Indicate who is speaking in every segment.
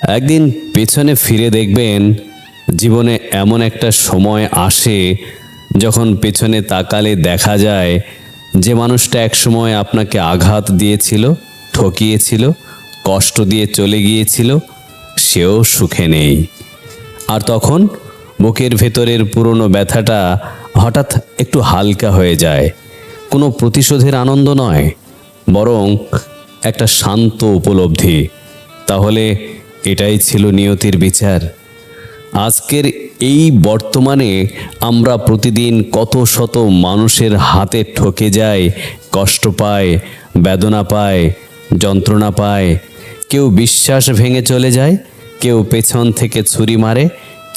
Speaker 1: একদিন পেছনে ফিরে দেখবেন জীবনে এমন একটা সময় আসে যখন পেছনে তাকালে দেখা যায় যে মানুষটা একসময় আপনাকে আঘাত দিয়েছিল, ঠকিয়েছিল, কষ্ট দিয়ে চলে গিয়েছিল, সেও সুখে নেই। আর তখন বুকের ভেতরের পুরনো ব্যথাটা হঠাৎ একটু হালকা হয়ে যায়। কোনো প্রতিশোধের আনন্দ নয়, বরং একটা শান্ত উপলব্ধি। তাহলে এটাই ছিল নিয়তির বিচার। আজকের এই বর্তমানে আমরা প্রতিদিন কত শত মানুষের হাতে ঠকে যাই, কষ্ট পায়, বেদনা পায়, যন্ত্রণা পায়। কেউ বিশ্বাস ভেঙে চলে যায়, কেউ পেছন থেকে ছুরি মারে,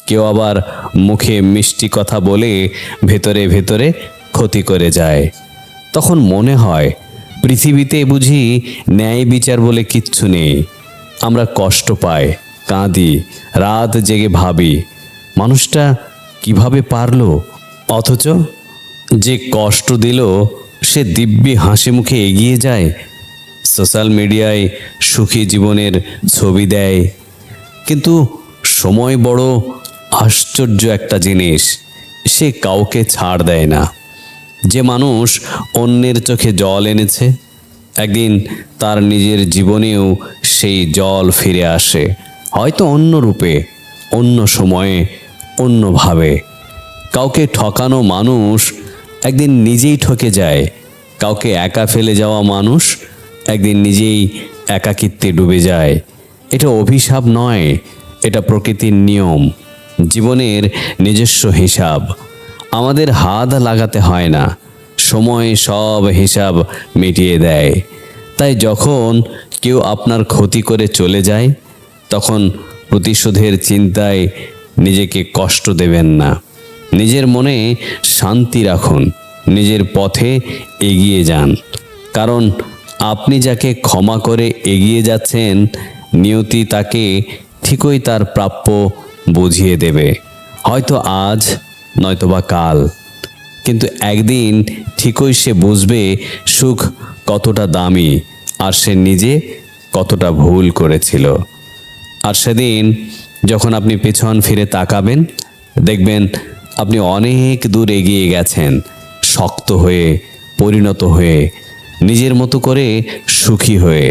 Speaker 1: কেউ আবার মুখে মিষ্টি কথা বলে ভেতরে ভেতরে ক্ষতি করে যায়। তখন মনে হয় পৃথিবীতে বুঝি ন্যায় বিচার বলে কিচ্ছু নেই। আমরা কষ্ট পাই, কাঁদি, রাত জেগে ভাবি মানুষটা কিভাবে পারলো, অথচ যে কষ্ট দিল সে দিব্যি হাসি মুখে এগিয়ে যায়, সোশ্যাল মিডিয়ায় সুখী জীবনের ছবি দেয়। কিন্তু সময় বড় আশ্চর্য একটা জিনিস, সে কাউকে ছাড় দেয় না। যে মানুষ অন্যের চোখে জল এনেছে, একদিন তার নিজের জীবনেও সেই জল ফিরে আসে, হয়তো অন্য রূপে, অন্য সময়ে, অন্যভাবে। কাউকে ঠকানো মানুষ একদিন নিজেই ঠকে যায়, কাউকে একা ফেলে যাওয়া মানুষ একদিন নিজেই একাকিত্বে ডুবে যায়। এটা অভিশাপ নয়, এটা প্রকৃতির নিয়ম, জীবনের নিজস্ব হিসাব। আমাদের হাত লাগাতে হয় না, সময় সব হিসাব মিটিয়ে দেয়। তাই যখন কেউ আপনার ক্ষতি করে চলে যায়, তখন প্রতিশোধের চিন্তায় নিজেকে কষ্ট দেবেন না। নিজের মনে শান্তি রাখুন, নিজের পথে এগিয়ে যান। কারণ আপনি যাকে ক্ষমা করে এগিয়ে যাচ্ছেন, নিয়তি তাকে ঠিকই তার প্রাপ্য বুঝিয়ে দেবে। হয়তো আজ, নয়তোবা কাল, কিন্তু একদিন ঠিকই সে বুঝবে সুখ কতটা দামি আর সে নিজে কতটা ভুল করেছিল। আর সেদিন যখন আপনি পেছন ফিরে তাকাবেন, দেখবেন আপনি অনেক দূর এগিয়ে গেছেন, শক্ত হয়ে, পরিণত হয়ে, নিজের মতো করে সুখী হয়ে।